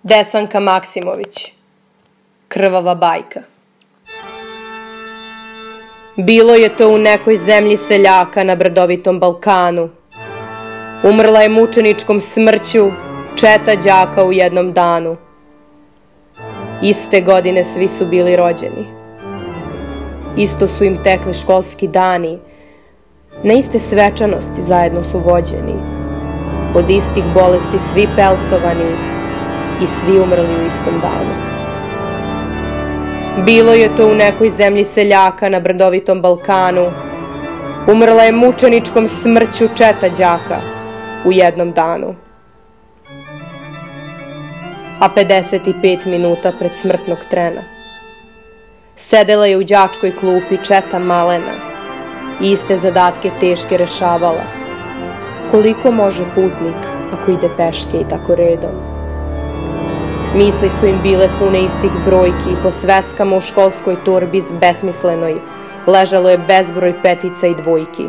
Desanka Maksimović. Krvava bajka. Bilo je to u nekoj zemlji seljaka na brdovitom Balkanu. Umrla je mučeničkom smrću četa đaka u jednom danu. Iste godine svi su bili rođeni. Isto su im tekli školski dani. Na iste svečanosti zajedno su vođeni. Od istih bolesti svi pelcovani i svi umrli u istom danu. Bilo je to u nekoj zemlji seljaka na brdovitom Balkanu. Umrla je mučeničkom smrću četa đaka u jednom danu. A 55 minuta pred smrtnog trena sedela je u đačkoj klupi četa malena i iste zadatke teške rešavala. Koliko može putnik ako ide peške i tako redom? Misli su im bile pune istih brojki i po sveskama u školskoj torbi besmislenoj ležalo je bezbroj petica i dvojki.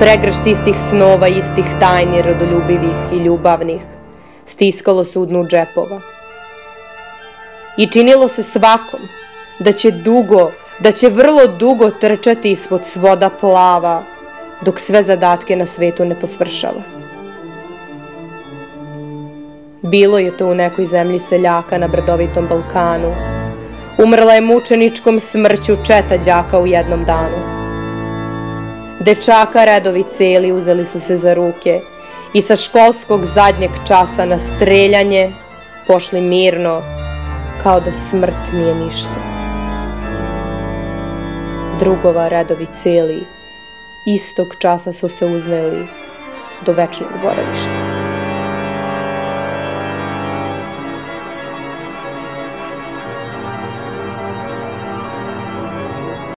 Pregršt istih snova, istih tajni, rodoljubivih i ljubavnih stiskalo se u dnu džepova. I činilo se svakom da će vrlo dugo trčati ispod svoda plava, dok sve zadatke na svetu ne posvršava. Bilo je to u nekoj zemlji seljaka na brdovitom Balkanu. Umrla je mučeničkom smrću četa đaka u jednom danu. Dečaka redovi celi uzeli su se za ruke i sa školskog zadnjeg časa na streljanje pošli mirno, kao da smrt nije ništa. Drugova redovi celi istog časa su se uzneli do večnog boravišta.